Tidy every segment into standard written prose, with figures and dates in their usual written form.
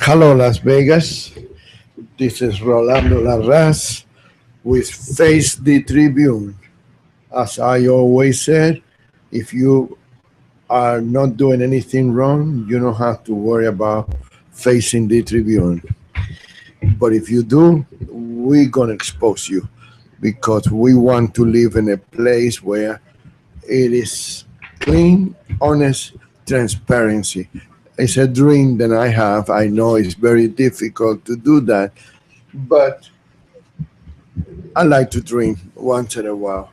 Hello, Las Vegas. This is Rolando Larraz with Face the Tribune. As I always said, if you are not doing anything wrong, you don't have to worry about facing the Tribune. But if you do, we're going to expose you because we want to live in a place where it is clean, honest, transparency. It's a dream that I have. I know it's very difficult to do that, but I like to dream once in a while.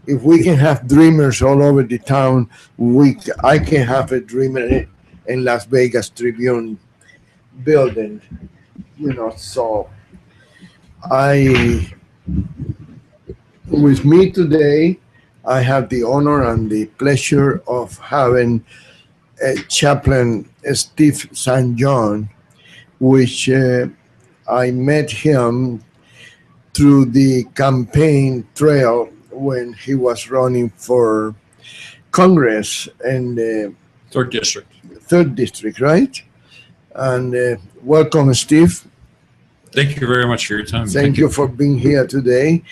If we can have dreamers all over the town, I can have a dreamer in Las Vegas Tribune building. So I, with me today, I have the honor and the pleasure of having Chaplain Steve St John, which I met him through the campaign trail when he was running for Congress in the Third district. third district, right? And welcome, Steve. Thank you very much for your time. Thank you for being here today.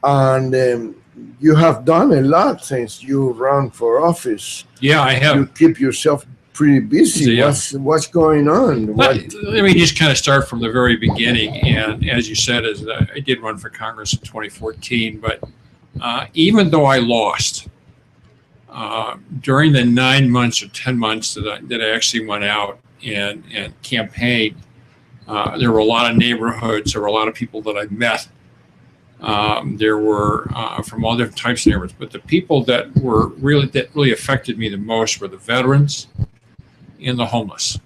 And you have done a lot since you ran for office. Yeah, I have. You keep yourself pretty busy. Yeah. What's going on? Let me just kind of start from the very beginning. And as you said, I did run for Congress in 2014, but even though I lost during the 9 months or 10 months that I actually went out and campaigned, there were a lot of neighborhoods. There were a lot of people that I met. There were from all different types of neighborhoods, but the people that really affected me the most were the veterans and the homeless.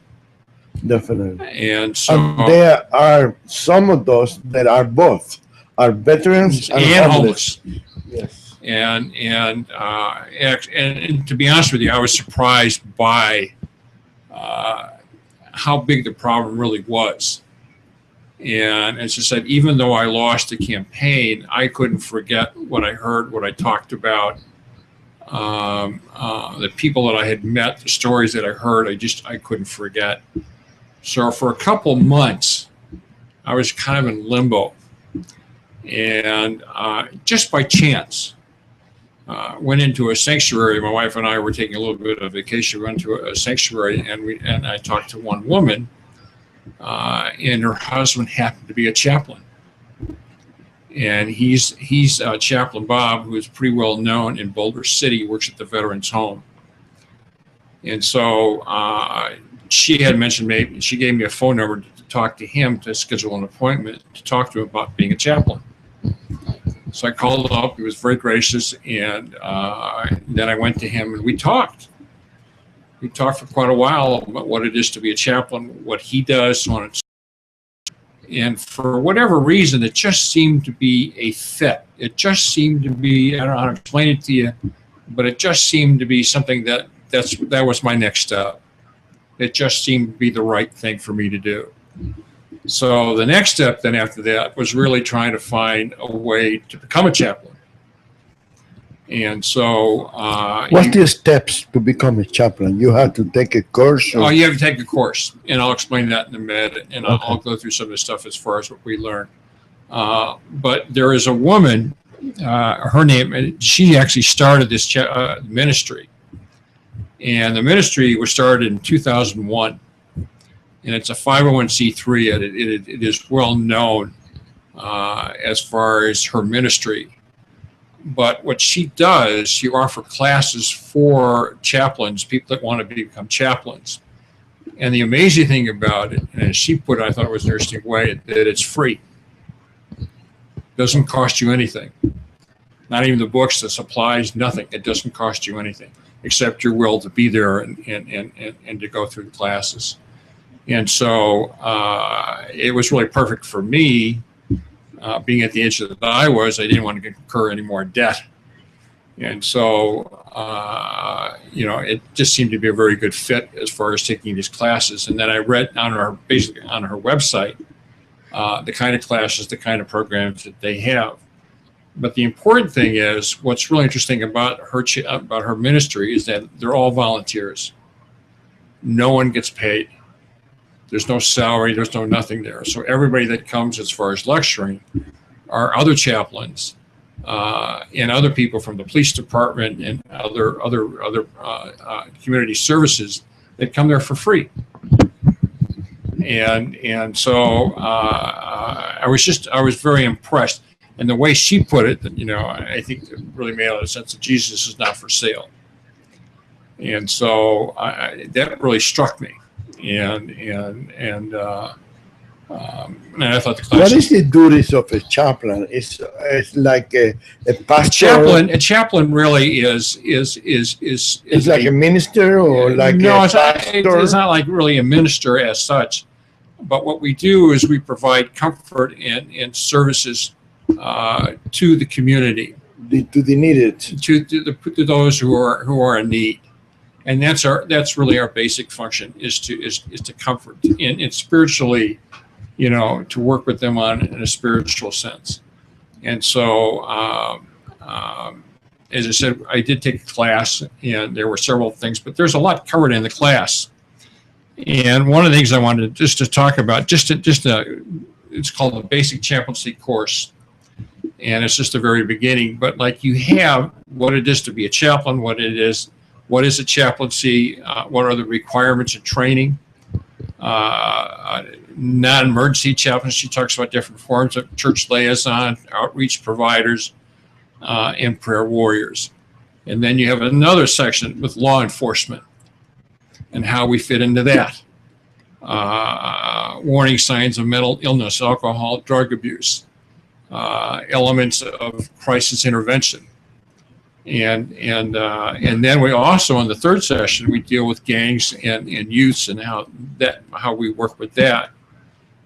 Definitely. And so there are some of those that are both are veterans and homeless. Yes. And to be honest with you, I was surprised by how big the problem really was. And as I said, even though I lost the campaign, I couldn't forget what I heard, what I talked about, the people that I had met, the stories that I heard. I couldn't forget. So for a couple months, I was kind of in limbo, and just by chance, went into a sanctuary. My wife and I were taking a little bit of vacation. We went to a sanctuary, and I talked to one woman. And her husband happened to be a chaplain, and he's Chaplain Bob, who is pretty well known in Boulder City, works at the Veterans Home. And so she had mentioned she gave me a phone number to talk to him, to schedule an appointment to talk to him about being a chaplain. So I called up. He was very gracious, and then I went to him and we talked. We talked for quite a while about what it is to be a chaplain, what he does, so on and so on. And for whatever reason, it just seemed to be a fit. It just seemed to be, I don't know how to explain it to you, but it just seemed to be something that was my next step. It just seemed to be the right thing for me to do. So the next step then after that was really trying to find a way to become a chaplain. And so, what's the steps to become a chaplain? You have to take a course. Oh, you have to take a course, and I'll explain that in a minute, and I'll go through some of the stuff as far as what we learned. But there is a woman, her name, she actually started this ministry, and the ministry was started in 2001, and it's a 501c3, and it is well known as far as her ministry. But what she does, she offers classes for chaplains, people that want to become chaplains. And the amazing thing about it, and as she put it, I thought it was an interesting way, that it's free. It doesn't cost you anything. Not even the books, the supplies, nothing. It doesn't cost you anything, except your will to be there and to go through the classes. And so it was really perfect for me. Being at the age that I was, I didn't want to incur any more debt. And so, it just seemed to be a very good fit as far as taking these classes. And then I read on her website, the kind of classes, the kind of programs that they have. But the important thing is, what's really interesting about her ministry is that they're all volunteers. No one gets paid. There's no salary. There's no nothing there. So everybody that comes as far as lecturing are other chaplains and other people from the police department and other community services that come there for free. And so I was very impressed. And the way she put it, that, I think it really made a lot of sense that Jesus is not for sale. And so that really struck me. And I thought the class. What is the duties of a chaplain? It's like a pastor. A chaplain really is like a minister or like no, a pastor? It's not like really a minister as such. But what we do is we provide comfort and services to the community, to the needed, to those who are in need, and that's really our basic function is to comfort and spiritually, to work with them in a spiritual sense. And so, as I said, I did take a class, and there were several things, but there's a lot covered in the class. And one of the things I wanted just to talk about, it's called the Basic Chaplaincy Course. And it's just the very beginning. But like you have what it is to be a chaplain, what is a chaplaincy, what are the requirements of training, non-emergency chaplains. She talks about different forms of church liaison, outreach providers, and prayer warriors. And then you have another section with law enforcement and how we fit into that. Warning signs of mental illness, alcohol, drug abuse, elements of crisis intervention. And then we also, in the third session, we deal with gangs and youths and how we work with that.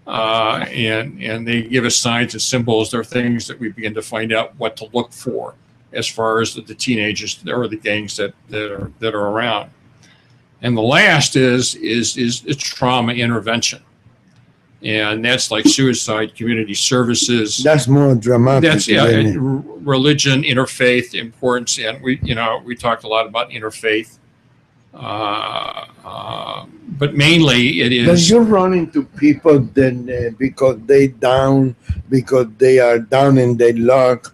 And they give us signs and symbols. There are things that we begin to find out what to look for as far as the teenagers or the gangs that are around. And the last is trauma intervention. And that's like suicide, community services. That's more dramatic. That's religion, interfaith importance, and we talked a lot about interfaith. But mainly it is. When you run into people then because they are down in their luck,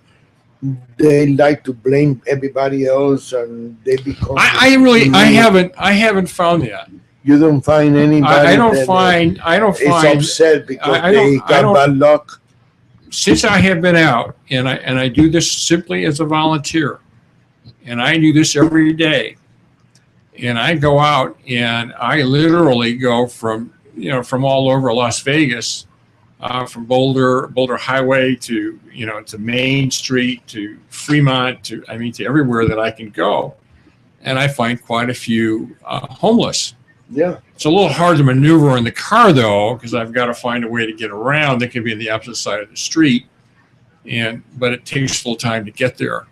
they like to blame everybody else, and they become. I haven't found that. You don't find anybody. I don't find. It's upset because they got bad luck. Since I have been out, and I do this simply as a volunteer, and I do this every day, and I go out and I literally go from all over Las Vegas, from Boulder Highway to Main Street to Fremont to everywhere that I can go, and I find quite a few homeless. Yeah. It's a little hard to maneuver in the car though, because I've got to find a way to get around. They could be on the opposite side of the street, but it takes a little time to get there.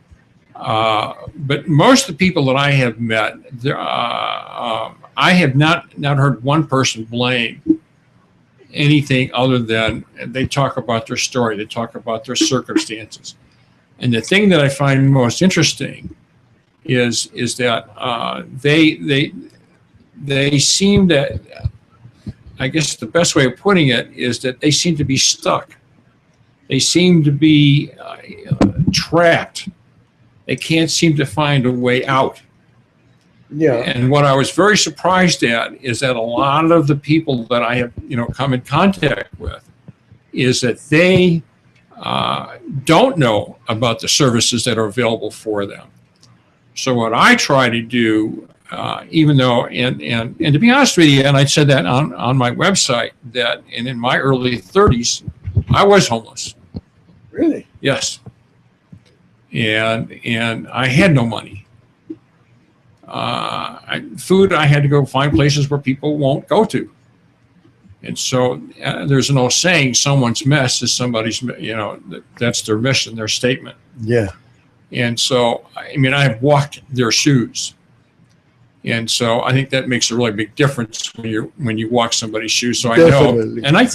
But most of the people that I have met, I have not heard one person blame anything other than they talk about their story, they talk about their circumstances. And the thing that I find most interesting is that they seem to, I guess the best way of putting it is that they seem to be stuck. They seem to be trapped. They can't seem to find a way out. Yeah. And what I was very surprised at is that a lot of the people that I have, come in contact with, is that they don't know about the services that are available for them. So what I try to do, even though, and to be honest with you, and I said that on my website, that in my early 30s, I was homeless. Really? Yes. And I had no money. Food, I had to go find places where people won't go to. And so there's an old saying, someone's mess is somebody's, that's their mission, their statement. Yeah. And so, I've walked their shoes. And so I think that makes a really big difference when you walk somebody's shoes. So Definitely. I know, and I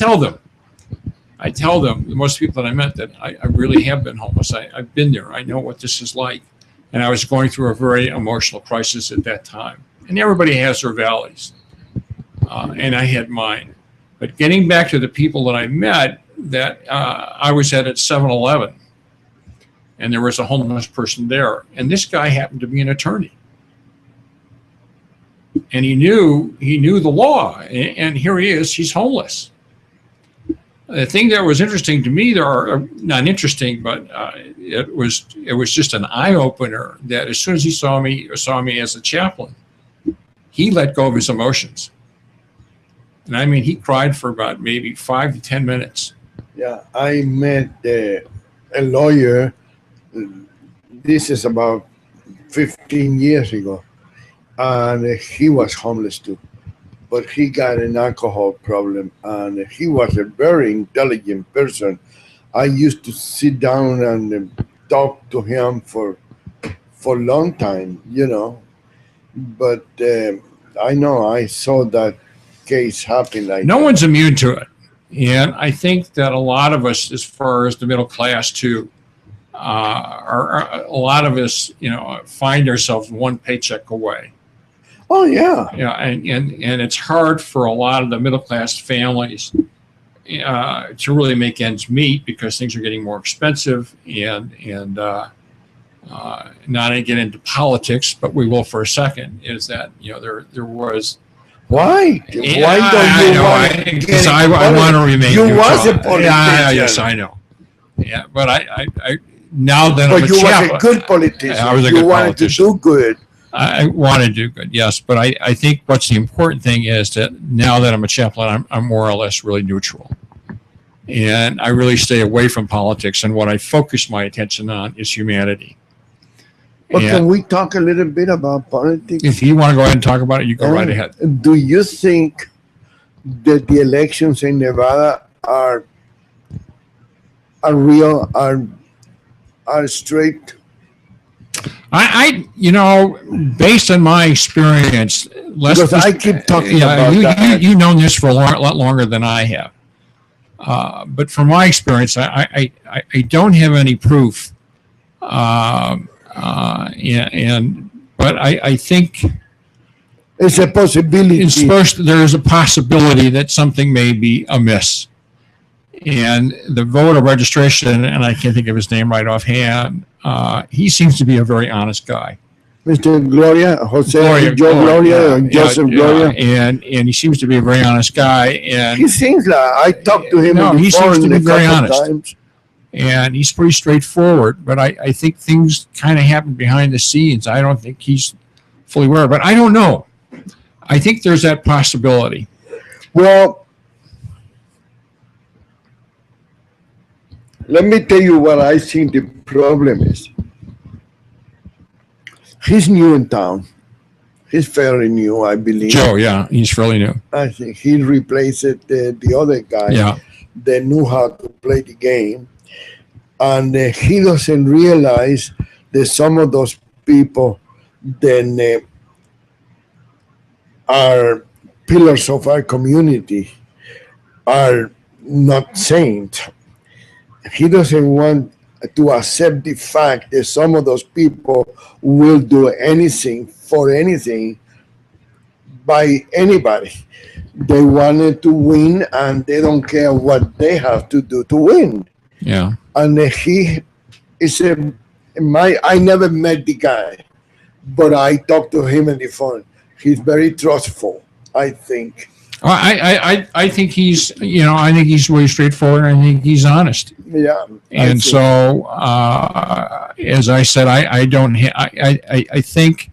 tell them, most people that I met, that I really have been homeless. I've been there. I know what this is like. And I was going through a very emotional crisis at that time. And everybody has their valleys. And I had mine. But getting back to the people that I met, that I was at 7-Eleven, and there was a homeless person there, and this guy happened to be an attorney, and he knew the law, and here he is, he's homeless. The thing that was interesting to me, not interesting, but it was just an eye opener that as soon as he saw me as a chaplain, he let go of his emotions. And I mean, he cried for about maybe 5 to 10 minutes. Yeah, I met a lawyer. This is about 15 years ago, and he was homeless too. But he got an alcohol problem, and he was a very intelligent person. I used to sit down and talk to him for a long time, But I saw that case happen like no one's immune to it. And I think that a lot of us, as far as the middle class too, a lot of us, find ourselves one paycheck away. Oh yeah. Yeah, and it's hard for a lot of the middle class families to really make ends meet because things are getting more expensive, and not to get into politics, but we will for a second. Is that there was. Why? Why don't you want? Because I want to remain. You was a politician. Yes, I know. Yeah, but I now that but I'm a you chaplain, was a good politician. I was a you good wanted politician. to do good. I want to do good, yes, but I think what's the important thing is that now that I'm a chaplain, I'm more or less really neutral, and I really stay away from politics. And what I focus my attention on is humanity. But can we talk a little bit about politics? If you want to go ahead and talk about it, you go right ahead. Do you think that the elections in Nevada are real, are straight? Based on my experience, because I keep talking about that. You've known this for a lot longer than I have. But from my experience, I don't have any proof. But I think it's a possibility. There's a possibility that something may be amiss. And the voter registration, and I can't think of his name right offhand, he seems to be a very honest guy. Mr. Joseph Gloria. And he seems to be a very honest guy. And he seems like, I talked to him he seems to be very honest. Times. And he's pretty straightforward, but I think things kind of happen behind the scenes. I don't think he's fully aware, but I don't know. I think there's that possibility. Well, let me tell you what I think the problem is. He's new in town. He's fairly new, I believe. Joe, yeah, he's fairly new. I think he replaced the other guy that knew how to play the game. And he doesn't realize that some of those people then are pillars of our community, are not saints. He doesn't want to accept the fact that some of those people will do anything for anything by anybody. They wanted to win, and they don't care what they have to do to win. Yeah. And he is I never met the guy, but I talked to him on the phone. He's very trustful, I think. I think he's, I think he's really straightforward. I think he's honest. Yeah. And so, as I said, I think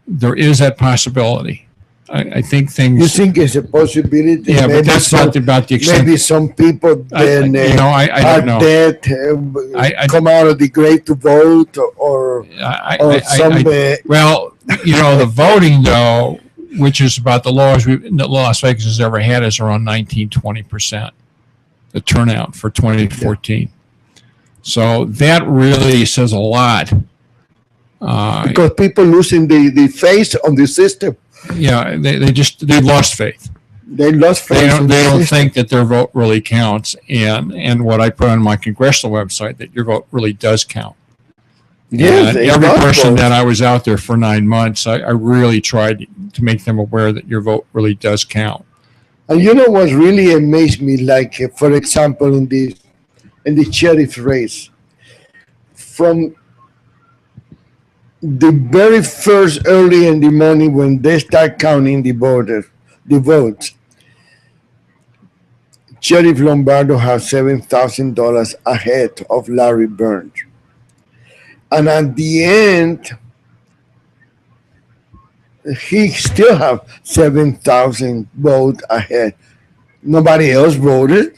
there is that possibility. I think things. You think it's a possibility? Yeah, maybe but that's not about the extent. Maybe some people then I don't know. Dead, come out of the grave to vote, or some. Well, the voting though, which is about the lowest that Las Vegas has ever had, is around 19-20%. The turnout for 2014. Yeah. So that really says a lot. Because people losing the faith on the system. Yeah, they've lost faith. They lost faith. They don't think that their vote really counts. And what I put on my congressional website, that your vote really does count. Yes, every person that I was out there for 9 months, I really tried to make them aware that your vote really does count. And you know what really amazed me, like for example, in the sheriff race, from the very first early in the morning when they start counting the votes, Sheriff Lombardo has $7,000 ahead of Larry Burns, and at the end, he still have 7,000 votes ahead. Nobody else voted.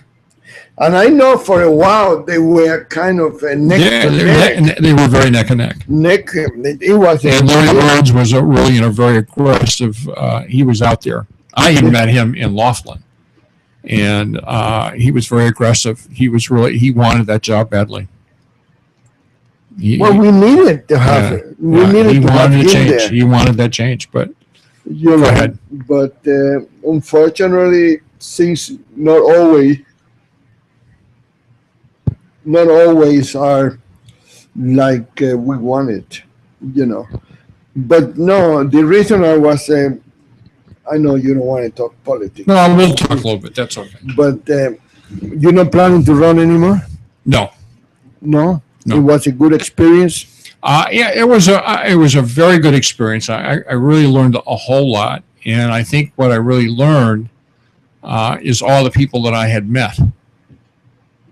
And I know for a while they were kind of neck Yeah, to neck. they were very neck and neck. It was And Larry Burns was really in a very aggressive. He was out there. I even met him in Laughlin, and he was very aggressive. He wanted that job badly. Well, we needed to have it. We needed he to have wanted him to change. there. He wanted that change, but You go know, ahead. but unfortunately, things not always are like we wanted. You know, but no, the reason I was, I know you don't want to talk politics, No, we'll talk a little bit. That's okay. but you're not planning to run anymore. No, No, No. It was a good experience. yeah, it was a very good experience. I really learned a whole lot, and I think what I really learned is all the people that I had met,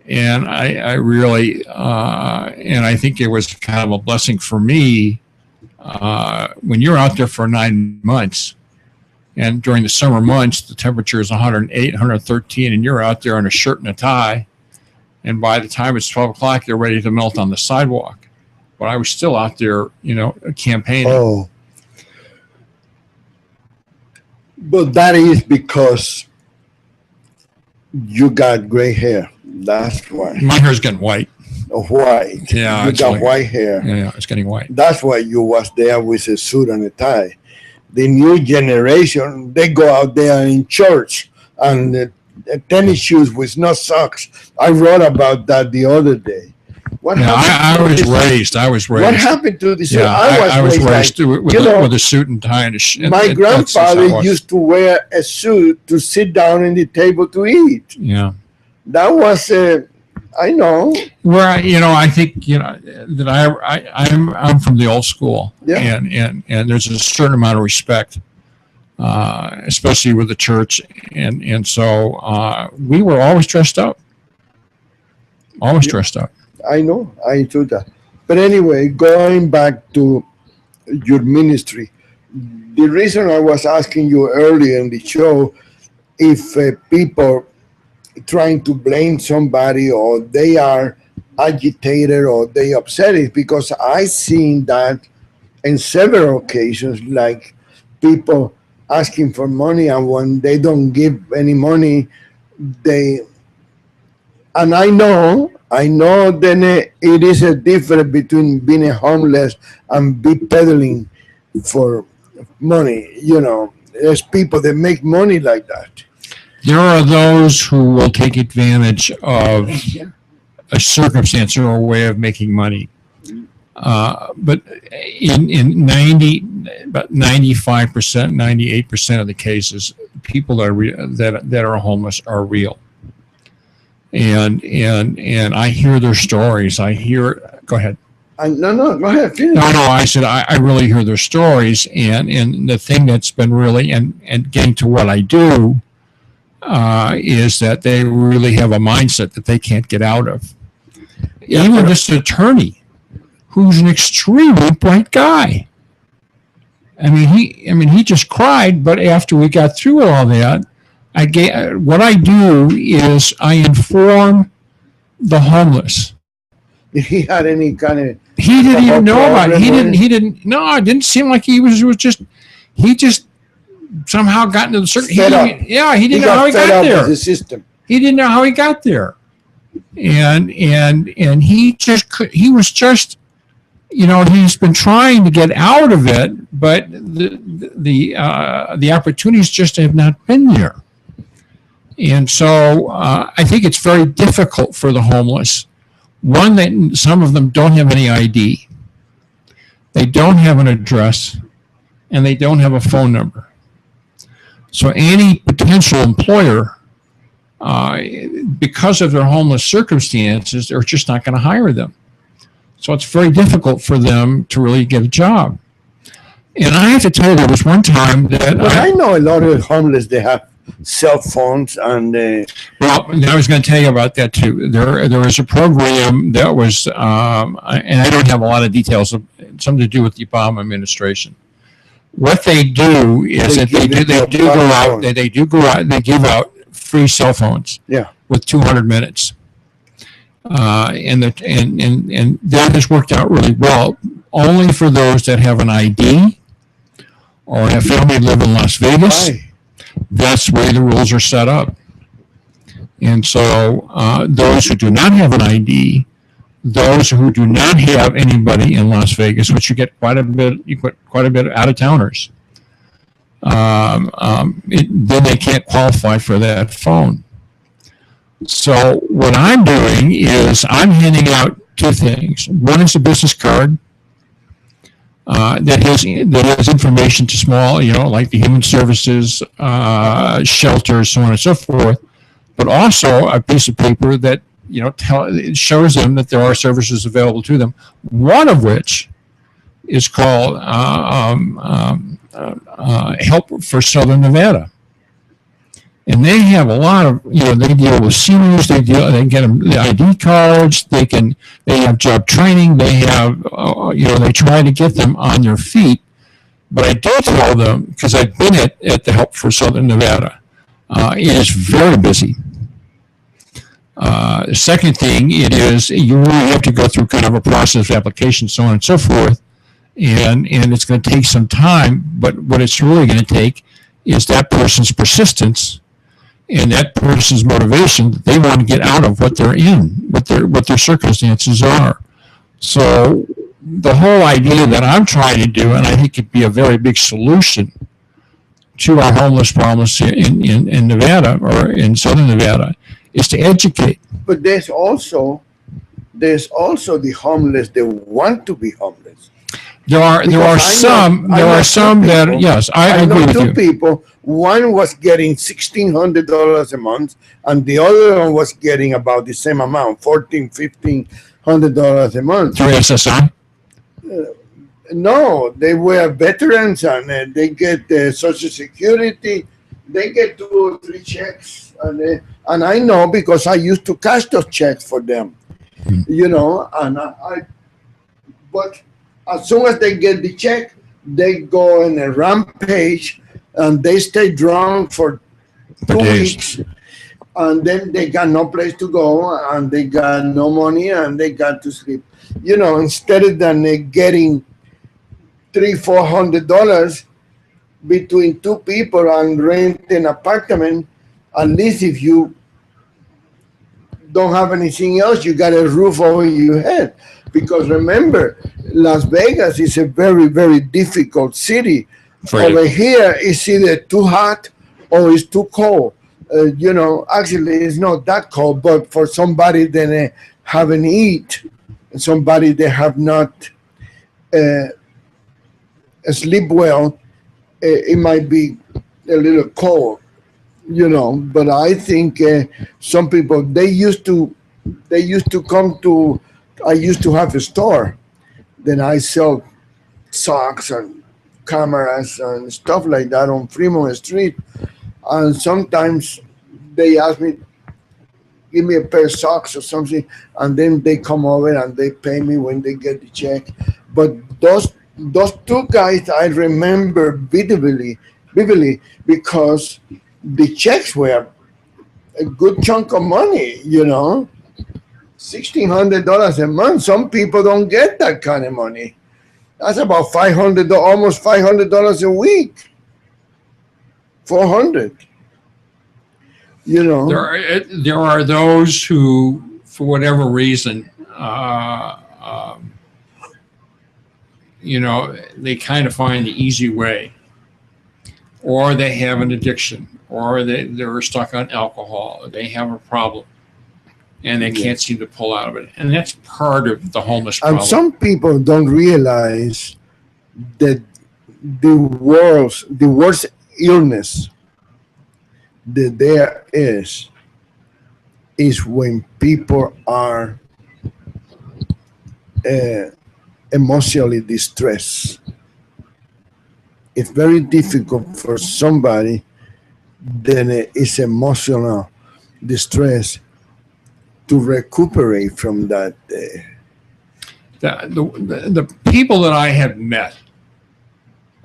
and I really and I think it was kind of a blessing for me when you're out there for 9 months, and during the summer months the temperature is 108, 113, and you're out there in a shirt and a tie, and by the time it's 12 o'clock you're ready to melt on the sidewalk. But I was still out there, campaigning. Oh, but that is because you got gray hair. That's why. My hair's getting white. White. Yeah, You it's got like- white hair. Yeah, it's getting white. That's why you was there with a suit and a tie. The new generation, they go out there in church and tennis shoes with no socks. I wrote about that the other day. What Yeah, happened I to was this- raised. I was raised. What happened to this? Yeah, I was raised like, with, you know, with a suit and tie and a my that's just how grandfather it was. used to wear a suit to sit down at the table to eat. Yeah. That was, I know. Where I think that I'm from the old school. Yeah. And there's a certain amount of respect, especially with the church, and so we were always dressed up. Always Yeah. dressed up. I know, I do that. But anyway, going back to your ministry, the reason I was asking you earlier in the show if people trying to blame somebody or they are agitated or they upset is because I seen that in several occasions, like people asking for money, and when they don't give any money, they and I know then it is a difference between being a homeless and be peddling for money. There's people that make money like that. There are those who will take advantage of a circumstance or a way of making money. But in about 95%, 98% of the cases, people that are homeless are real. And I hear their stories. Go ahead. No, go ahead. Finish. No, I said I really hear their stories, and the thing that's been really and getting to what I do is that they really have a mindset that they can't get out of. Yeah, Even this attorney, who's an extremely bright guy. I mean, he just cried. But after we got through all that, what I do is I inform the homeless. Did he had any kind of? He didn't even know about it. problem He didn't. No, it didn't seem like he was. It was just. He just somehow got into the circle. Fed up. Yeah, he didn't know how he fed got up with there. the system. He didn't know how he got there, and he was just. He's been trying to get out of it, but the opportunities just have not been there. And so I think it's very difficult for the homeless. One, that some of them don't have any ID. They don't have an address, and they don't have a phone number. So any potential employer, because of their homeless circumstances, they're just not going to hire them. So it's very difficult for them to really get a job. And I have to tell you, there was one time that Well, I know a lot of homeless, they have cell phones and well, I was going to tell you about that too. There was a program that was, and I don't have a lot of details, something to do with the Obama administration. What they do is that they go out, they give out free cell phones. Yeah. With 200 minutes. And that has worked out really well, only for those that have an ID or have family live in Las Vegas. Right. That's the way the rules are set up. And so those who do not have an ID, those who do not have anybody in Las Vegas, which you get quite a bit out of towners, then they can't qualify for that phone. So what I'm doing is I'm handing out two things. One is a business card that has information to small, like the human services, shelters, so on and so forth, but also a piece of paper that it shows them that there are services available to them. One of which is called Help for Southern Nevada. And they have a lot of, they deal with seniors, they get them the ID cards, they have job training, they have, they try to get them on their feet. But I do tell them, because I've been at the Help for Southern Nevada, it is very busy. The second thing, you really have to go through kind of a process of application, so on and so forth, and it's going to take some time, but what it's really going to take is that person's persistence and that person's motivation that they want to get out of what they're in, what their circumstances are. So the whole idea that I'm trying to do, and I think it'd be a very big solution to our homeless problems in Nevada or in Southern Nevada, is to educate. But there's also the homeless that want to be homeless. There are some that, yes, I agree with you. Two people, one was getting $1,600 a month, and the other one was getting about the same amount, $1,500 a month. Through SSI? No, they were veterans, and they get Social Security. They get 2 or 3 checks, and I know because I used to cash those checks for them, but as soon as they get the check, they go in a rampage and they stay drunk for 2 weeks. And then they got no place to go and they got no money and they got to sleep. Instead of them getting $300-400 between 2 people and rent an apartment, at least if you don't have anything else, you got a roof over your head. Because remember, Las Vegas is a very, very difficult city. Over here, it's either too hot or it's too cold. Actually, it's not that cold, but for somebody that haven't eaten, somebody that have not sleep well, it might be a little cold, But I think some people, they used to come to. I used to have a store. Then I sell socks and cameras and stuff like that on Fremont Street. And sometimes they ask me, give me a pair of socks or something, and then they come over and they pay me when they get the check. But those 2 guys I remember vividly because the checks were a good chunk of money, $1,600 a month. Some people don't get that kind of money. That's about $500, almost $500 a week. $400. There are those who, for whatever reason, they kind of find the easy way, or they have an addiction, or they're stuck on alcohol, or they have a problem. And they can't seem to pull out of it. And that's part of the homeless problem. And some people don't realize that the worst illness that there is when people are emotionally distressed. It's very difficult for somebody that is emotional distress to recuperate from that. The people that I have met,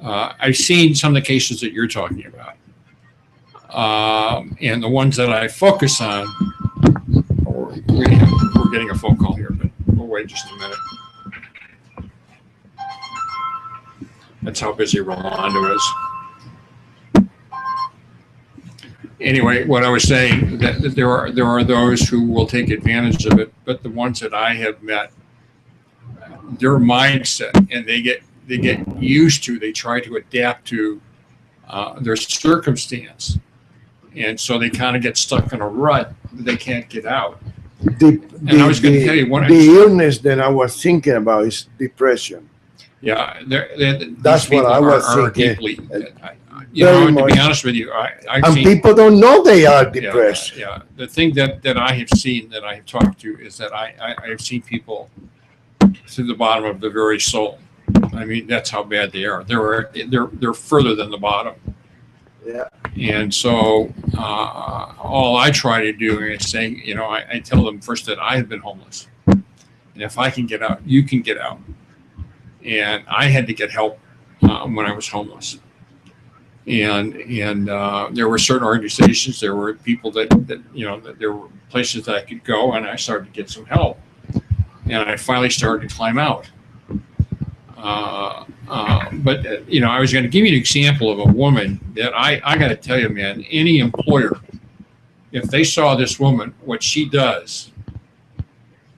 I've seen some of the cases that you're talking about. And the ones that I focus on, we're getting a phone call here, but we'll wait just a minute. That's how busy Rolando is. Anyway, what I was saying, that there are those who will take advantage of it, but the ones that I have met, their mindset, and they get used to, they try to adapt to their circumstance, and so they kind of get stuck in a rut that they can't get out. And I was going to tell you one. The illness that I was thinking about is depression. Yeah, that's what I was thinking. Deeply, to be honest with you, I've seen people don't know they are depressed. Yeah. The thing that I have seen, that I have talked to, is that I have seen people to the bottom of the very soul. I mean, that's how bad they are. They're further than the bottom. Yeah. And so all I try to do is say, I tell them first that I have been homeless, and if I can get out, you can get out. And I had to get help when I was homeless. And there were certain organizations, there were people that there were places that I could go, and I started to get some help. And I finally started to climb out. But I was going to give you an example of a woman that I got to tell you, man, any employer, if they saw this woman, what she does,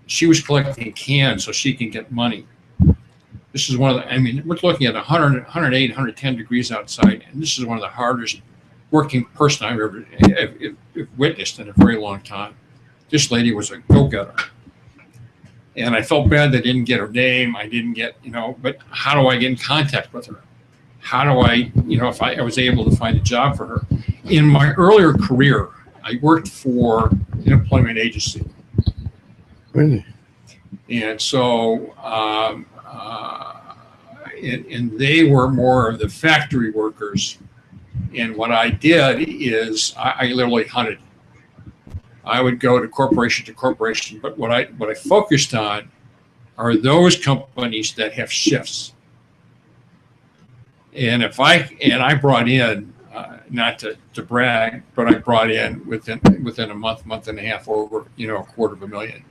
she was collecting cans so she can get money. This is one of the, we're looking at 100, 108, 110 degrees outside, and this is one of the hardest working person I've ever witnessed in a very long time. This lady was a go-getter. And I felt bad that I didn't get her name. I didn't get, but how do I get in contact with her? How do I, if I was able to find a job for her? In my earlier career, I worked for an employment agency. Really? And so, and they were more of the factory workers. And what I did is I literally hunted. I would go to corporation, but what I focused on are those companies that have shifts. And I brought in, not to brag, but I brought in within a month and a half over $250,000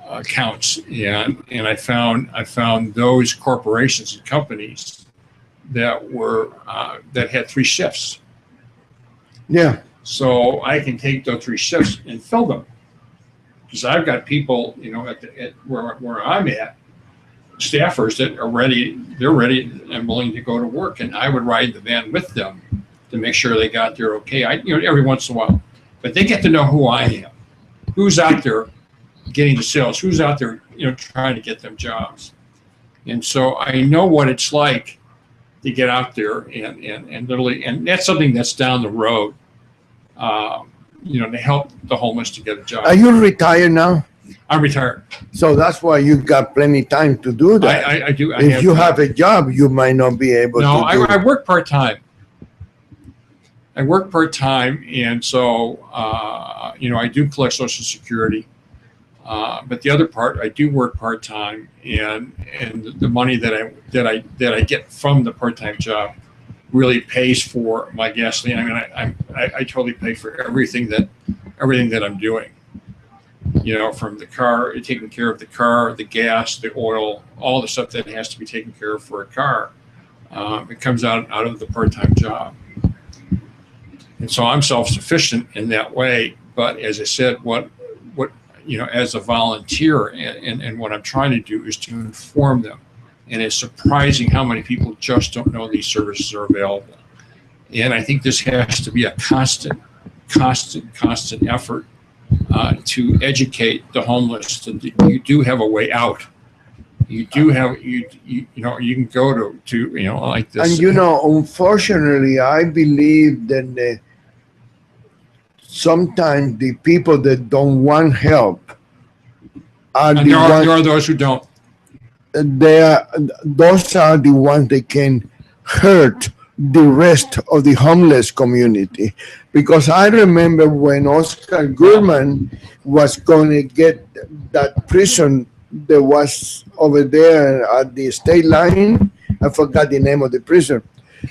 accounts, and I found those corporations and companies that were that had 3 shifts. Yeah. So I can take those 3 shifts and fill them, because I've got people, at where I'm at, staffers that are ready. They're ready and willing to go to work, and I would ride the van with them to make sure they got there okay. Every once in a while, but they get to know who I am, who's out there getting the sales, who's out there, trying to get them jobs, and so I know what it's like to get out there and literally, and that's something that's down the road. To help the homeless to get a job. Are you retired now? I'm retired. So that's why you got plenty time to do that. I do. If you have a job, you might not be able to. No, I work part-time. And so, I do collect Social Security. But the other part, I do work part-time, and the money that I get from the part-time job really pays for my gasoline. I totally pay for everything that I'm doing. From the car, taking care of the car, the gas, the oil, all the stuff that has to be taken care of for a car. It comes out of the part-time job, and so I'm self-sufficient in that way. But as I said, what as a volunteer, and what I'm trying to do is to inform them. And it's surprising how many people just don't know these services are available. And I think this has to be a constant effort to educate the homeless that you do have a way out. You do have, you can go to like this. And unfortunately, I believe that sometimes the people that don't want help are And the there ones. are those who don't. Those are the ones that can hurt the rest of the homeless community. Because I remember when Oscar Gurman was going to get that prison that was over there at the state line. I forgot the name of the prison,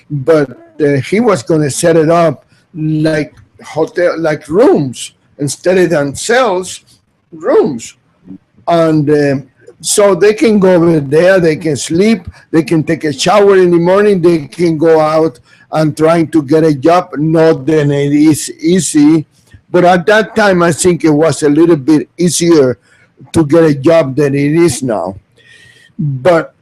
but he was going to set it up like hotel, like rooms instead of than cells, rooms, and so they can go over there, they can sleep, they can take a shower in the morning, they can go out and trying to get a job. Not that it is easy, but at that time I think it was a little bit easier to get a job than it is now. But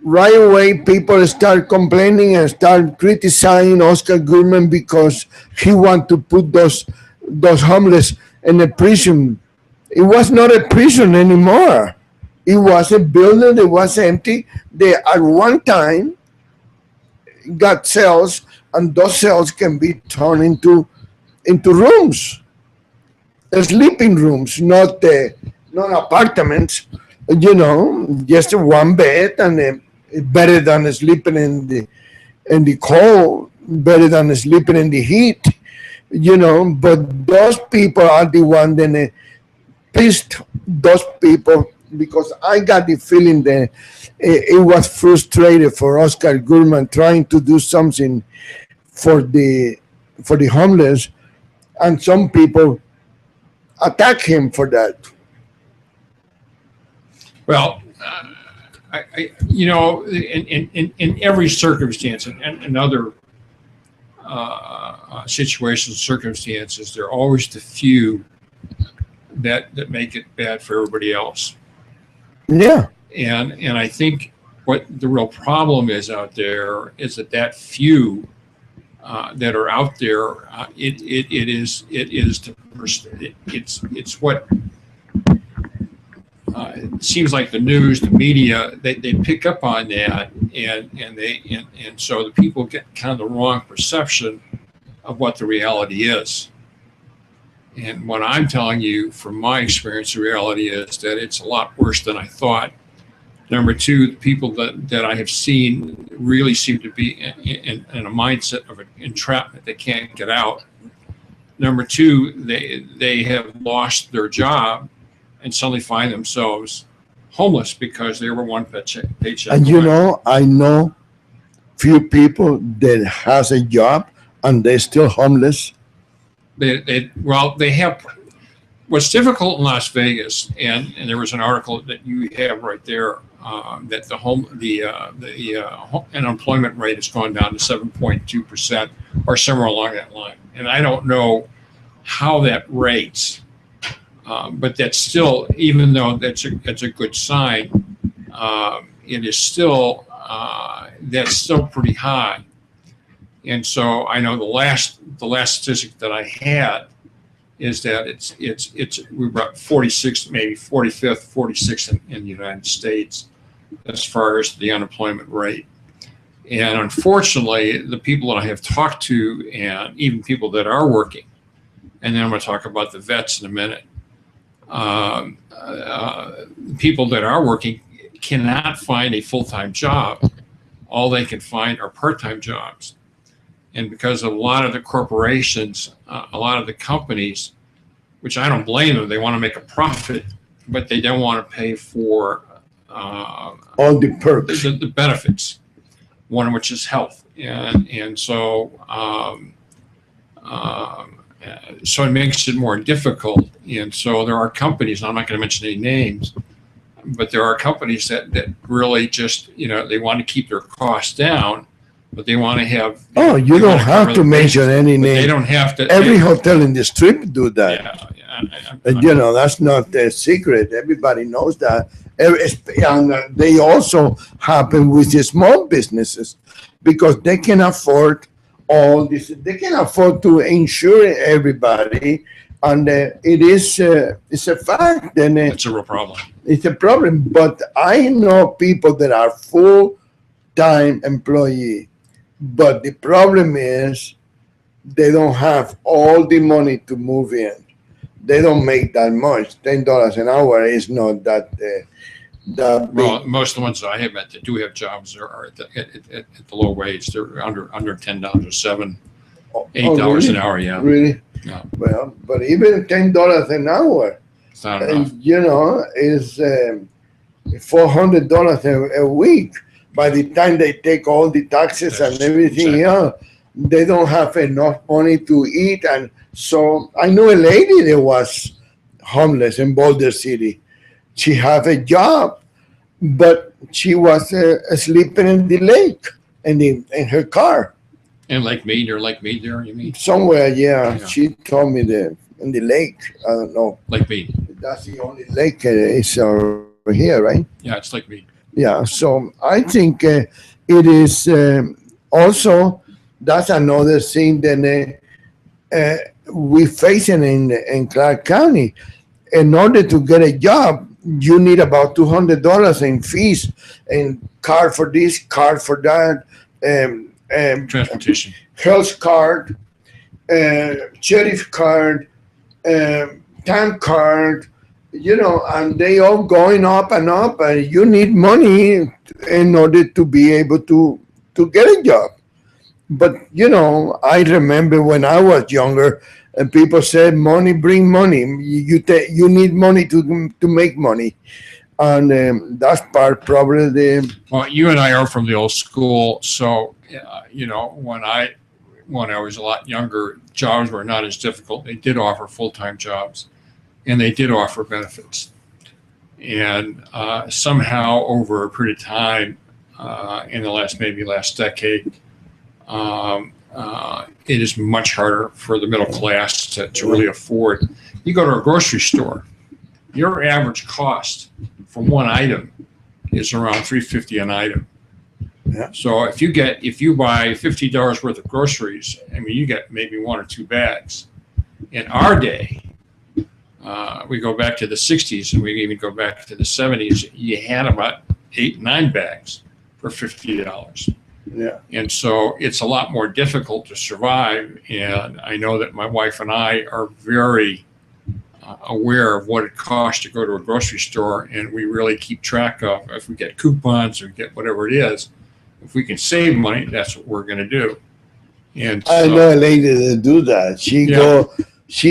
right away people start complaining and start criticizing Oscar Goodman because he want to put those homeless in a prison. It was not a prison anymore. It was a building that was empty. They at one time got cells, and those cells can be turned into rooms, sleeping rooms, not apartments. Just one bed, and better than sleeping in the cold, better than sleeping in the heat. But those people are the one that pissed those people, because I got the feeling that it was frustrated for Oscar Gurman trying to do something for the homeless, and some people attack him for that. Well, in every circumstance and other situations, circumstances, there are always the few that make it bad for everybody else. Yeah. And I think what the real problem is out there is that few that are out there, it's what it seems like the news, the media, they pick up on that, and so the people get kind of the wrong perception of what the reality is. And what I'm telling you from my experience, the reality is that it's a lot worse than I thought. Number two, the people that I have seen really seem to be in a mindset of entrapment. They can't get out. Number two, they have lost their job and suddenly find themselves homeless because they were one paycheck. And I know few people that has a job and they're still homeless. They have. What's difficult in Las Vegas, and there was an article that you have right there, that the unemployment rate has gone down to 7.2% or somewhere along that line. And I don't know how that rates, but that's still, even though that's a good sign, it is still that's still pretty high. And so I know the last statistic that I had is that we're about 46, maybe 45th, 46th in the United States as far as the unemployment rate. And unfortunately, the people that I have talked to, and even people that are working, and then I'm going to talk about the vets in a minute, people that are working cannot find a full-time job. All they can find are part-time jobs. And because a lot of the corporations, a lot of the companies, which I don't blame them, they want to make a profit, but they don't want to pay for all the perks, the benefits, one of which is health. And so so it makes it more difficult. And so there are companies, I'm not going to mention any names, but there are companies that really just, they want to keep their costs down, but they want to have. You don't have to mention any name. They don't have to. Every hotel in the strip do that. Yeah. That's not a secret. Everybody knows that. And they also happen with the small businesses because they can afford all this. They can afford to insure everybody, and it's a fact. And it's a real problem. It's a problem. But I know people that are full-time employee. But the problem is they don't have all the money to move in. They don't make that much. $10 an hour is not that big. Well, most of the ones that I have met that do have jobs are at the low wage. They're under $10 or $8 really? an hour. Yeah. Really? Yeah. Well, but even $10 an hour, It's not enough. is $400 a week. By the time they take all the taxes That's and everything exactly. else, they don't have enough money to eat. And so I know a lady that was homeless in Boulder City. She had a job, but she was sleeping in the lake in her car And Lake Mead or Lake Mead there, you mean? somewhere. Yeah, Yeah. she told me that in the lake. I don't know. Lake Mead. That's the only lake is over here, right? Yeah, it's Lake Mead. Yeah. So I think it is also that's another thing that we facing in Clark County. In order to get a job, you need about $200 in fees and card for this, card for that, Transportation. health card, sheriff card, time card, and they all going up and up, and you need money in order to be able to get a job. But I remember when I was younger, and people said, "Money bring money. You need money to make money," and that's part probably the Well, you and I are from the old school, so when I was a lot younger, jobs were not as difficult. They did offer full-time jobs, and they did offer benefits. And somehow, over a period of time, in the last decade, it is much harder for the middle class to really afford. You go to a grocery store, your average cost for one item is around $3.50 an item. Yeah. So if you buy $50 worth of groceries, I mean, you get maybe one or two bags. In our day, we go back to the 60s and we even go back to the 70s, you had about 8, 9 bags for $50. yeah. And so it's a lot more difficult to survive. And I know that my wife and I are very aware of what it costs to go to a grocery store. And we really keep track of if we get coupons or get whatever it is. If we can save money, that's what we're going to do. And I so, know a lady that do that. She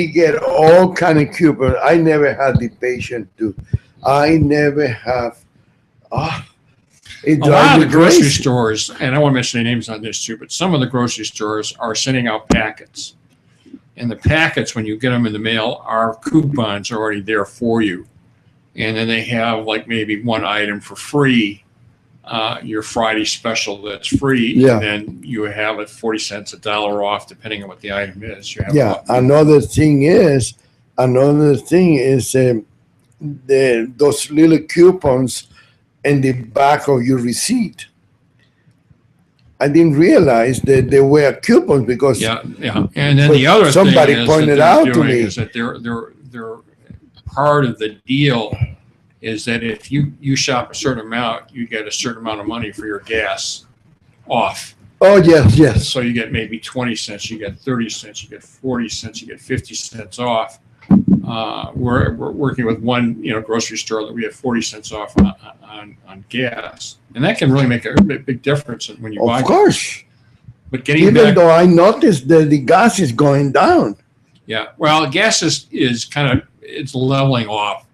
get all kind of coupons. I never had the patience to. I never have. It a lot drives of me the grocery crazy. stores, and I won't mention any names on this too, but some of the grocery stores are sending out packets. And the packets, when you get them in the mail, are coupons already there for you. And then they have like maybe one item for free, your Friday special that's free. Yeah. And then you have it 40 cents, $1 off, depending on what the item is. You have Yeah. Another thing is those little coupons in the back of your receipt. I didn't realize that they were coupons because Yeah. And then the other somebody thing is pointed that out they're to doing me. is that they're part of the deal is that if you shop a certain amount, you get a certain amount of money for your gas off. Oh yes. So you get maybe 20 cents, you get 30 cents, you get 40 cents, you get 50 cents off. We're working with one grocery store that we have 40 cents off on gas, and that can really make a big difference when you buy. Of course. But getting Even back, though I noticed that the gas is going down. yeah, well, gas is kind of it's leveling off.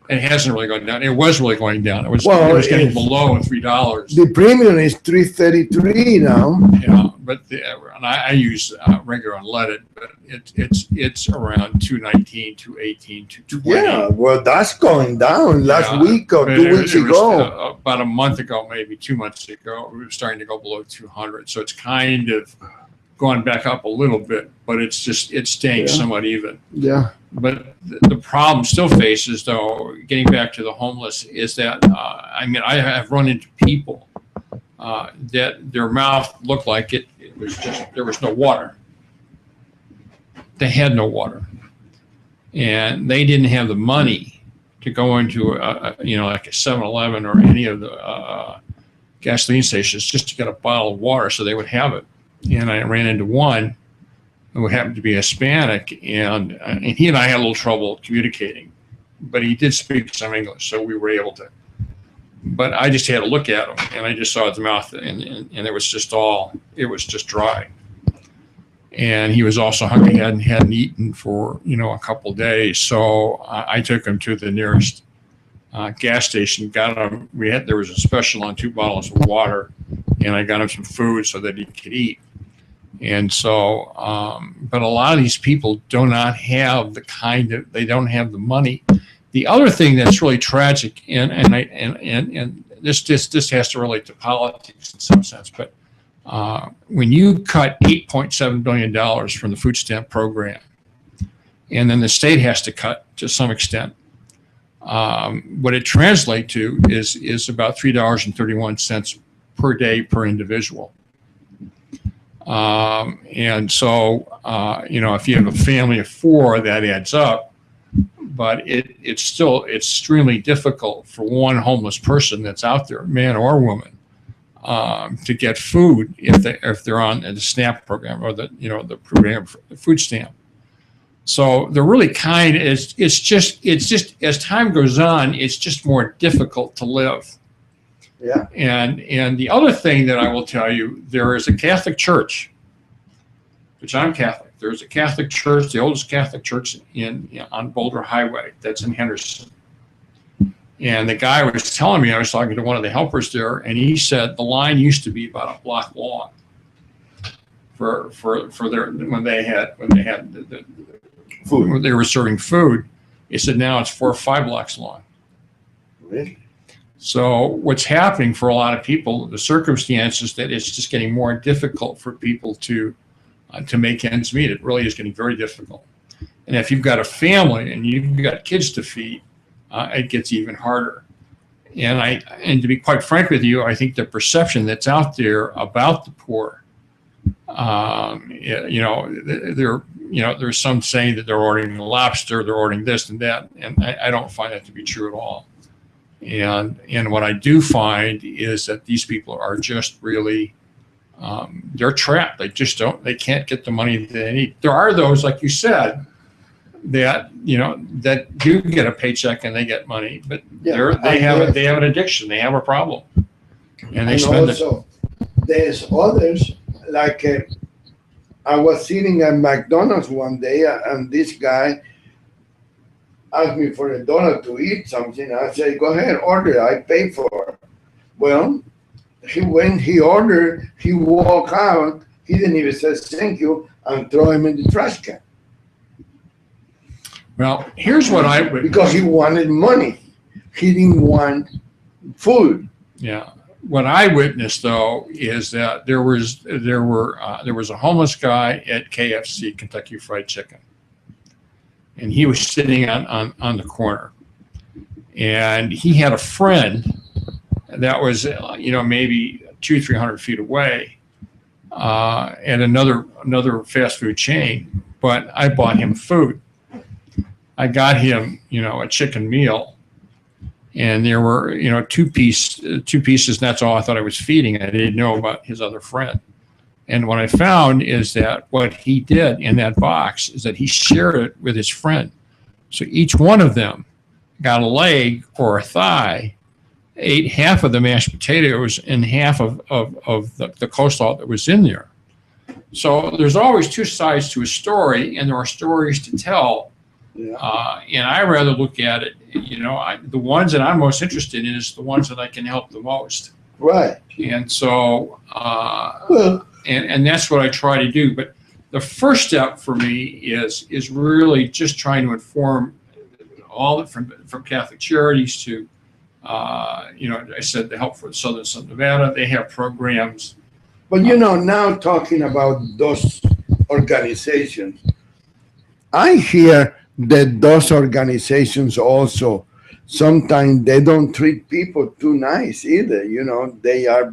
It hasn't really gone down. It was really going down. It was getting below $3. The premium is $3.33 now. Yeah, but and I use regular unleaded, but it's around $2.19, $2.18, $2.20. Yeah, well, that's going down. Last Yeah, week or but 2 weeks it was, ago. about a month ago, maybe 2 months ago, we were starting to go below 200. So it's kind of gone back up a little bit, but it's staying somewhat even. Yeah. But the problem still faces, though, getting back to the homeless, is that I have run into people that their mouth looked like it was just there was no water. They had no water, and they didn't have the money to go into like a 7-Eleven or any of the gasoline stations just to get a bottle of water so they would have it. And I ran into one who happened to be Hispanic, and he and I had a little trouble communicating, but he did speak some English, so we were able to. But I just had to look at him, and I just saw his mouth, and it was just dry. And he was also hungry, hadn't eaten for a couple of days. So I took him to the nearest gas station. Got him. There was a special on 2 bottles of water, and I got him some food so that he could eat. And so, but a lot of these people do not have they don't have the money. The other thing that's really tragic, and this has to relate to politics in some sense, but when you cut $8.7 billion from the food stamp program, and then the state has to cut to some extent, what it translates to is about $3.31 per day per individual. And so, if you have a family of 4, that adds up. But it's still extremely difficult for one homeless person that's out there, man or woman, to get food if they're on the SNAP program or the program for the food stamp. So they're really it's just as time goes on, it's just more difficult to live. Yeah. And the other thing that I will tell you, there is a Catholic church, which I'm Catholic. There's a Catholic church, the oldest Catholic church on Boulder Highway, that's in Henderson. And the guy was telling me, I was talking to one of the helpers there, and he said the line used to be about a block long for their when they had the food, when they were serving food. He said now it's 4 or 5 blocks long. Really? So what's happening for a lot of people, the circumstances that it's just getting more difficult for people to make ends meet. It really is getting very difficult. And if you've got a family and you've got kids to feed, it gets even harder. And to be quite frank with you, I think the perception that's out there about the poor, there's some saying that they're ordering lobster, they're ordering this and that, and I don't find that to be true at all. And what I do find is that these people are just really, they're trapped. They can't get the money that they need. There are those, like you said, that that do get a paycheck and they get money, but they have an addiction, they have a problem, and they spend also, there's others, like I was sitting at McDonald's one day, and this guy asked me for $1 to eat something. I said, go ahead, order, I pay for it. Well, when he ordered, he walked out, he didn't even say thank you, and throw him in the trash can. Well, here's what I would, because he wanted money. He didn't want food. Yeah. What I witnessed, though, is that there was a homeless guy at KFC, Kentucky Fried Chicken, and he was sitting on the corner, and he had a friend that was maybe 200-300 feet away at another fast food chain. But I bought him food. I got him a chicken meal, and there were 2 pieces, and that's all I thought I was feeding. I didn't know about his other friend. And what I found is that what he did in that box is that he shared it with his friend. So each one of them got a leg or a thigh, ate half of the mashed potatoes and half of the coleslaw that was in there. So there's always 2 sides to a story, and there are stories to tell. Yeah. And I rather look at it, the ones that I'm most interested in is the ones that I can help the most. Right. And so, and that's what I try to do. But the first step for me is really just trying to inform all from Catholic Charities to, I said the Help for Southern Nevada. They have programs. But now talking about those organizations, I hear that those organizations also, sometimes they don't treat people too nice either. They are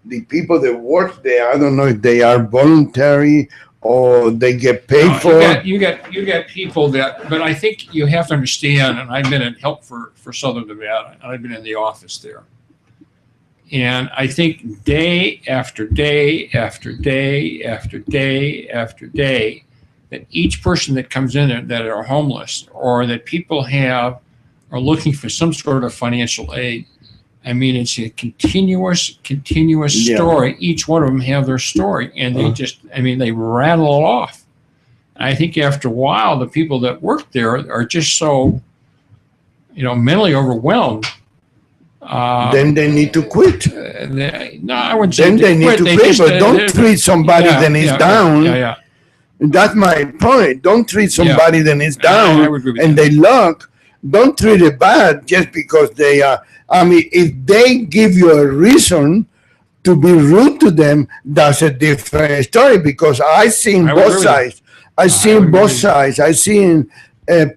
the people that work there, I don't know if they are voluntary or they get paid for it. You get people that, but I think you have to understand, and I've been at Help for Southern Nevada, and I've been in the office there. And I think day after day after day after day after day, that each person that comes in there that are homeless or that people are looking for some sort of financial aid. I mean, it's a continuous story. Each one of them have their story, and they rattle it off. I think after a while, the people that work there are just so, mentally overwhelmed. Then they need to quit. No, I wouldn't say then they need to quit, but don't treat somebody that is down. Yeah. That's my point. Don't treat somebody that is down I would agree with and that. they look. Don't treat it bad just because they are. I mean, if they give you a reason to be rude to them, that's a different story. Because I've seen both sides. I've seen both sides. I've seen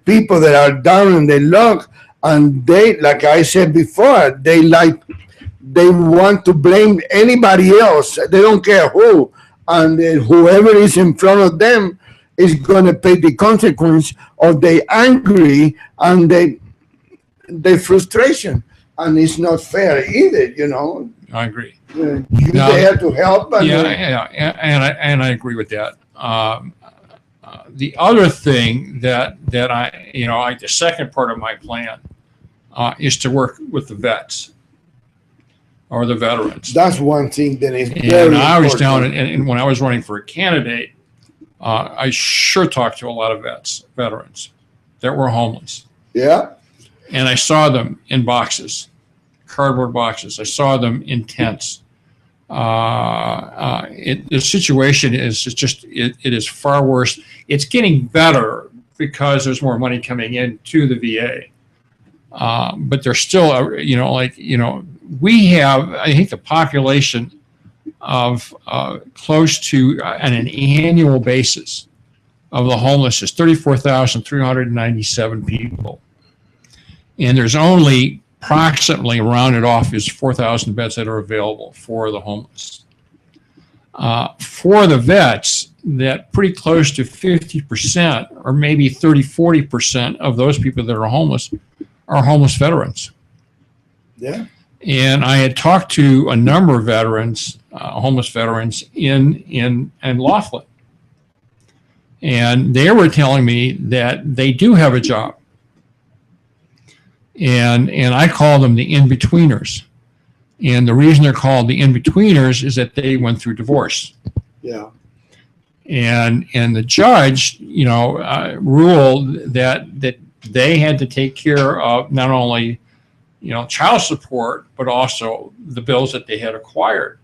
people that are down and they look, and they, like I said before, they want to blame anybody else. They don't care who. And whoever is in front of them is going to pay the consequence of their angry and their frustration. And it's not fair either, I agree. You're there to help. And and I agree with that. The other thing that I the second part of my plan is to work with the vets or the veterans. That's one thing that is very important. I was down, and when I was running for a candidate, I sure talked to a lot of veterans that were homeless. Yeah. And I saw them in boxes, cardboard boxes. I saw them in tents. The situation is it is far worse. It's getting better because there's more money coming in to the VA. But there's still, we have, I think, the population of close to, on an annual basis, of the homeless is 34,397 people. And there's only approximately, rounded off, is 4,000 beds that are available for the homeless. For the vets, that pretty close to 50% or maybe 40% of those people that are homeless veterans. Yeah. And I had talked to a number of veterans, homeless veterans in Laughlin. And they were telling me that they do have a job. And I call them the in-betweeners. And the reason they're called the in-betweeners is that they went through divorce. Yeah. And the judge, ruled that they had to take care of not only, child support, but also the bills that they had acquired.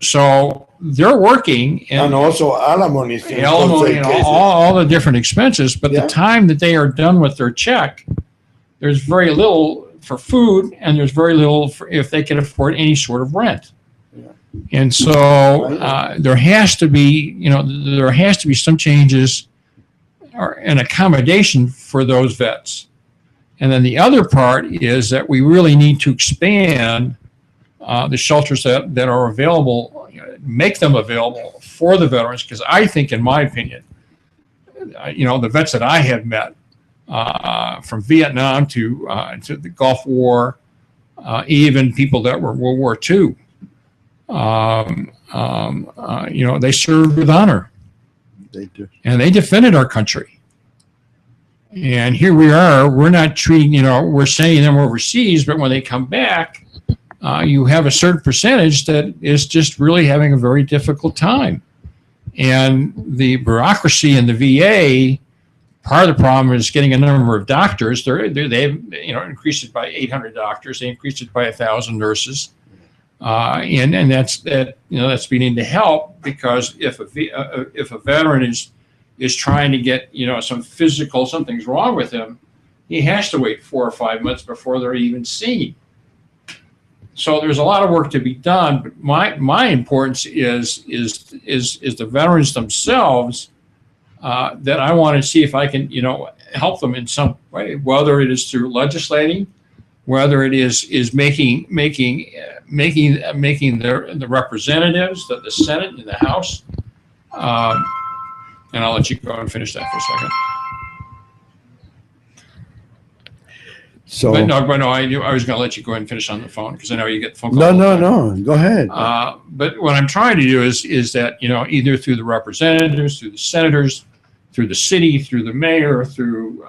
So they're working. And also alimony. Alimony and all the different expenses. But the time that they are done with their check, there's very little for food, and there's very little for if they can afford any sort of rent. Yeah. And so there has to be some changes or an accommodation for those vets. And then the other part is that we really need to expand the shelters that are available, make them available for the veterans, because I think, in my opinion, the vets that I have met, from Vietnam to the Gulf War, even people that were World War II, they served with honor. They do. And they defended our country. And here we are, we're not treating, we're sending them overseas, but when they come back, you have a certain percentage that is just really having a very difficult time. And the bureaucracy in the VA, part of the problem is getting a number of doctors. They've increased it by 800 doctors. They increased it by 1,000 nurses, and that's beginning to help, because if a veteran is trying to get something's wrong with him, he has to wait 4 or 5 months before they're even seen. So there's a lot of work to be done. But my importance is the veterans themselves. That I want to see if I can, help them in some way, whether it is through legislating, whether it is making the representatives, the Senate and the House. And I'll let you go and finish that for a second. So but no, I knew I was going to let you go ahead and finish on the phone because I know you get phone calls. no, all the no, time. no. Go ahead. But what I'm trying to do is that, either through the representatives, through the senators, through the city, through the mayor, through,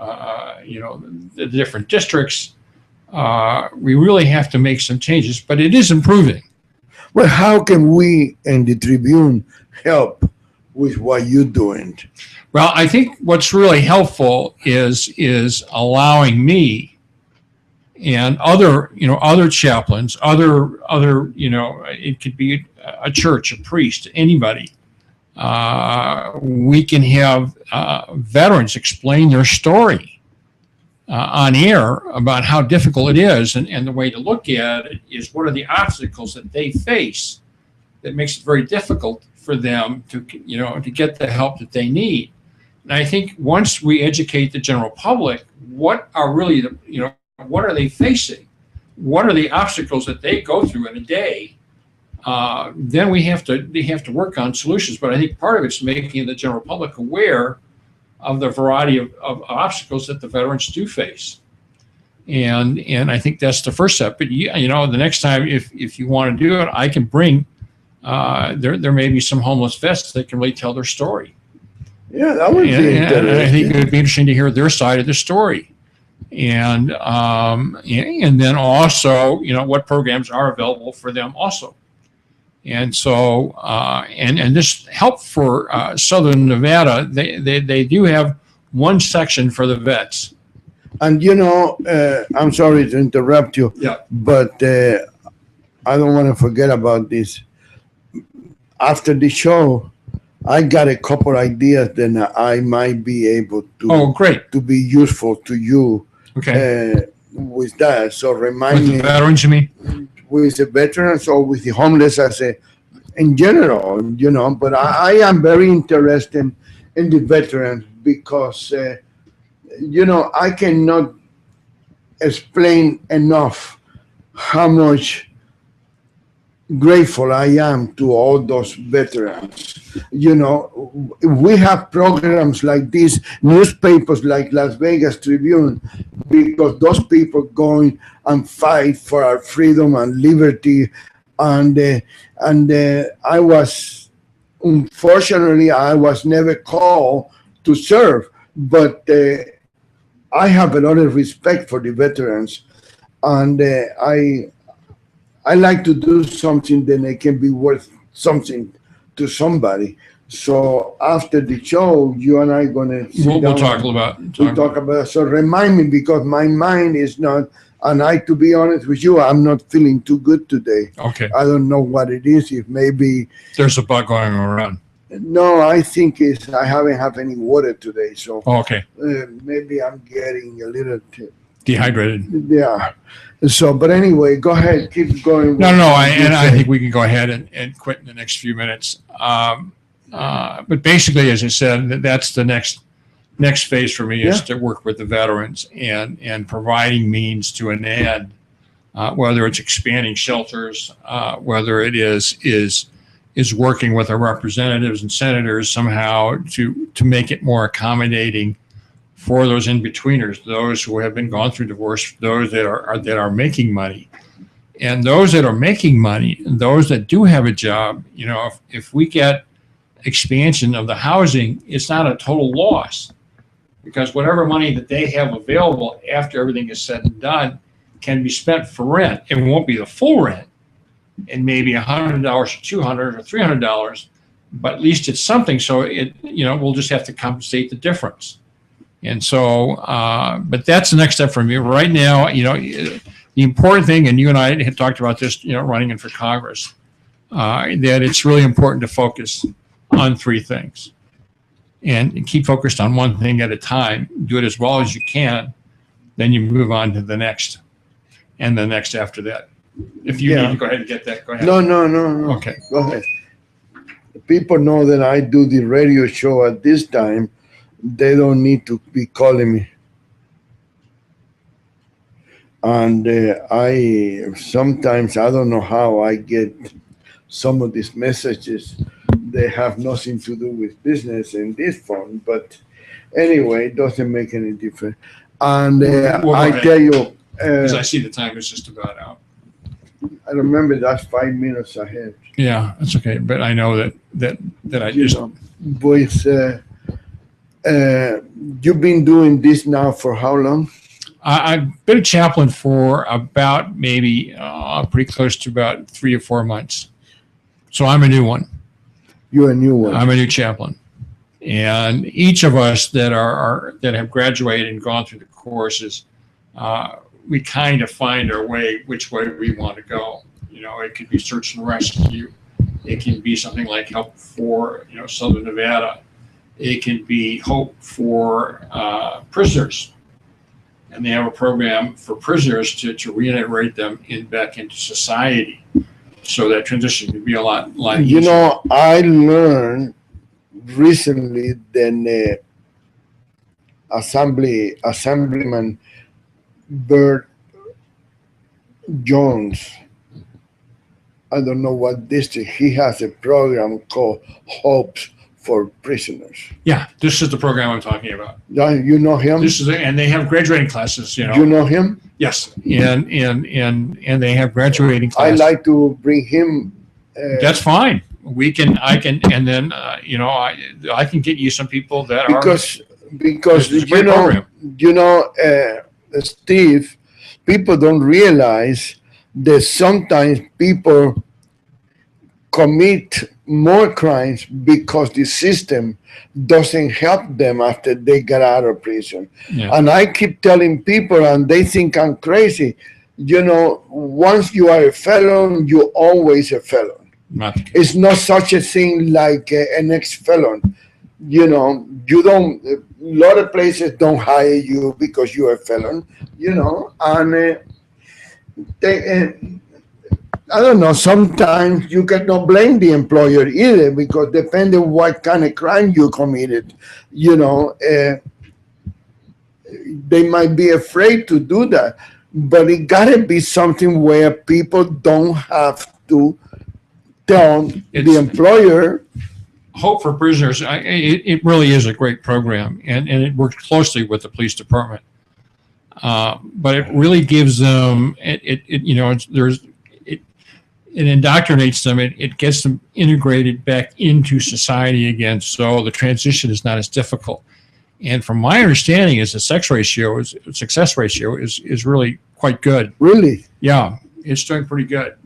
the different districts, we really have to make some changes, but it is improving. Well, how can we in the Tribune help with what you're doing? Well, I think what's really helpful is allowing me and other chaplains, other, it could be a church, a priest, anybody. We can have veterans explain their story on air about how difficult it is, and the way to look at it is what are the obstacles that they face that makes it very difficult for them to get the help that they need. And I think once we educate the general public, what are really what are they facing? What are the obstacles that they go through in a day? Then they have to work on solutions. But I think part of it's making the general public aware of the variety of obstacles that the veterans do face. And I think that's the first step. But the next time, if you want to do it, I can bring there may be some homeless vets that can really tell their story. Yeah, that would be interesting. And I think it would be interesting to hear their side of the story. And then also, what programs are available for them also. And so, and this help for Southern Nevada, they do have one section for the vets. And I'm sorry to interrupt you, Yeah. but I don't want to forget about this. After the show, I got a couple ideas that I might be able to. Oh, great. To be useful to you. Okay. With that, so remind With me. the veterans, you mean? With the veterans or with the homeless in general, but I am very interested in the veterans because, I cannot explain enough how much grateful I am to all those veterans. We have programs like this, newspapers like Las Vegas Tribune, because those people going and fight for our freedom and liberty. And I was, unfortunately, I was never called to serve, but I have a lot of respect for the veterans, and I like to do something that it can be worth something to somebody. So after the show, you and I are going to sit We'll down talk about. and talk about it. So remind me, because my mind is not, and to be honest with you, I'm not feeling too good today. Okay. I don't know what it is. If maybe There's a bug going around. no, I think it's I haven't had any water today, so Okay. maybe I'm getting a little Dehydrated. yeah. So, but anyway, go ahead, keep going. No, I think we can go ahead and quit in the next few minutes. But basically, as I said, that's the next phase for me is to work with the veterans and providing means to an end, whether it's expanding shelters, whether it is working with our representatives and senators somehow to make it more accommodating for those in-betweeners, those who have been gone through divorce, those that are making money. And those that are making money, those that do have a job, if we get expansion of the housing, it's not a total loss, because whatever money that they have available after everything is said and done can be spent for rent. It won't be the full rent, and maybe $100 or $200 or $300, but at least it's something. So we'll just have to compensate the difference. And so, but that's the next step for me right now. The important thing, and you and I had talked about this, running in for Congress, that it's really important to focus on three things and keep focused on one thing at a time. Do it as well as you can. Then you move on to the next and the next after that. If you need to go ahead and get that, go ahead. No. Okay. Go ahead. People know that I do the radio show at this time. They don't need to be calling me. And I sometimes, I don't know how I get some of these messages. They have nothing to do with business in this phone. But anyway, it doesn't make any difference. And I tell you, Because I see the time is just about out. I remember that's 5 minutes ahead. Yeah, that's okay. But I know that I You just know, boys, you've been doing this now for how long? I've been a chaplain for about maybe pretty close to about 3 or 4 months. So I'm a new one. You're a new one. I'm a new chaplain. And each of us that that have graduated and gone through the courses, we kind of find our way, which way we want to go. You know, it could be search and rescue. It can be something like help for, Southern Nevada. It can be hope for prisoners. And they have a program for prisoners to reintegrate them back into society. So that transition can be a lot easier. You know, I learned recently that Assemblyman Bert Jones, I don't know what district, he has a program called Hopes for Prisoners. Yeah, this is the program I'm talking about. Yeah, you know him? And they have graduating classes, You know him? Yes, and they have graduating classes. I like to bring him. That's fine. I can, and then I can get you some people that because program. Steve, people don't realize that sometimes people commit more crimes because the system doesn't help them after they get out of prison. Yeah. And I keep telling people, and they think I'm crazy, once you are a felon, you're always a felon. It's not such a thing like an ex-felon. You don't, a lot of places don't hire you because you're a felon, and I don't know, sometimes you cannot blame the employer either, because depending on what kind of crime you committed, they might be afraid to do that. But it gotta be something where people don't have to tell the employer. Hope for Prisoners, it really is a great program, and it works closely with the police department. But it really gives them, it indoctrinates them, it gets them integrated back into society again, so the transition is not as difficult. And from my understanding, the success ratio is really quite good. Really? Yeah, it's doing pretty good.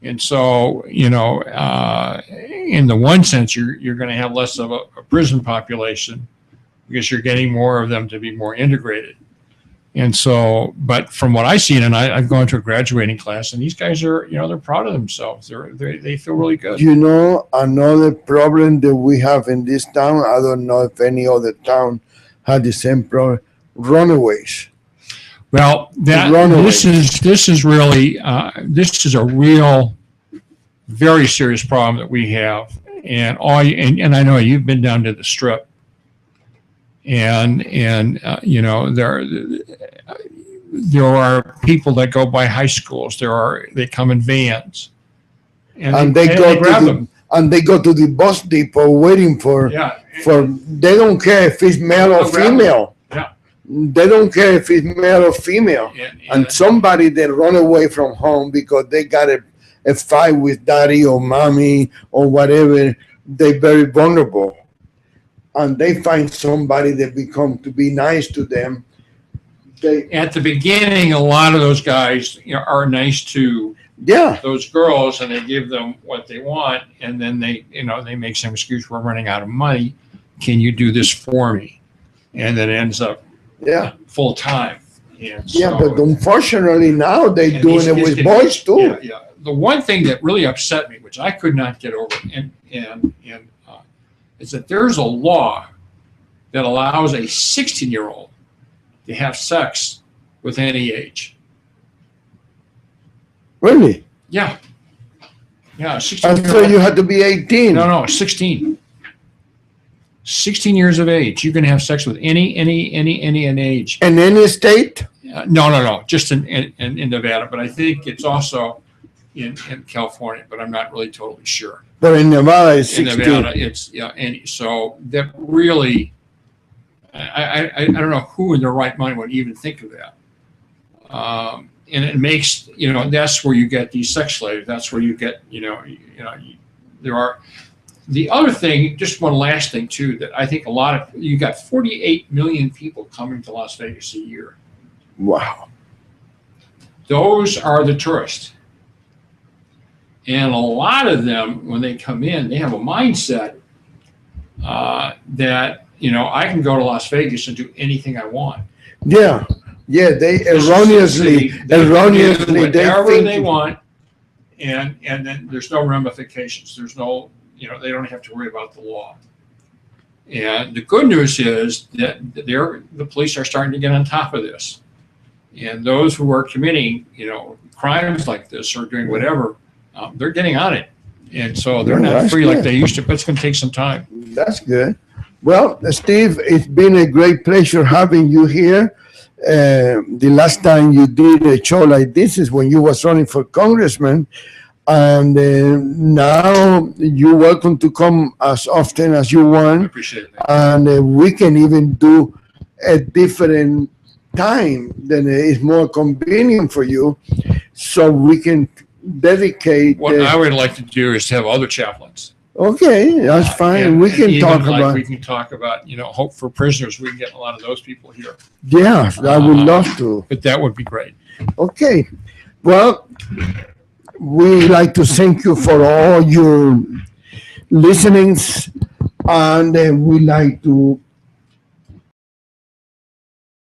And so, in the one sense, you're going to have less of a prison population because you're getting more of them to be more integrated. And so, but from what I've seen, and I've gone to a graduating class, and these guys are, they're proud of themselves. They feel really good. Another problem that we have in this town, I don't know if any other town had the same problem, runaways. Well, this is really this is a real, very serious problem that we have, and I know you've been down to the Strip, and there are people that go by high schools. They come in vans, and they go to the bus depot waiting for they don't care if it's male or female. They don't care if it's male or female. And somebody that run away from home because they got a fight with daddy or mommy or whatever, they're very vulnerable. And they find somebody that become to be nice to them. At the beginning, a lot of those guys are nice to those girls, and they give them what they want, and then they make some excuse, we're running out of money. Can you do this for me? And then it ends up full time. But unfortunately now they're doing it with boys too. The one thing that really upset me, which I could not get over, is that there's a law that allows a 16-year-old to have sex with any age. Really? Yeah. 16. I thought you had to be 18. No, 16. 16 years of age, you can have sex with any age. In any state? No, just in Nevada, but I think it's also in California, but I'm not really totally sure. But in Nevada, it's 16. In Nevada, it's and so that really, I don't know who in their right mind would even think of that. And it makes, that's where you get these sex slaves. That's where you get, there are. The other thing, just one last thing too, that I think you got 48 million people coming to Las Vegas a year. Wow. Those are the tourists. And a lot of them, when they come in, they have a mindset that, I can go to Las Vegas and do anything I want. Yeah. Yeah, they erroneously whatever they want, and then there's no ramifications. There's no, they don't have to worry about the law. And the good news is that the police are starting to get on top of this. And those who are committing, crimes like this or doing whatever, they're getting on it. And so they're not free like they used to, but it's going to take some time. That's good. Well, Steve, it's been a great pleasure having you here. The last time you did a show like this is when you was running for congressman. And now you're welcome to come as often as you want. I appreciate it. And we can even do a different time that is more convenient for you, so we can dedicate. What I would like to do is to have other chaplains. Okay, that's fine. We can talk about. Hope for prisoners. We can get a lot of those people here. Yeah, I would love to. But that would be great. Okay, well, we like to thank you for all your listenings, and we like to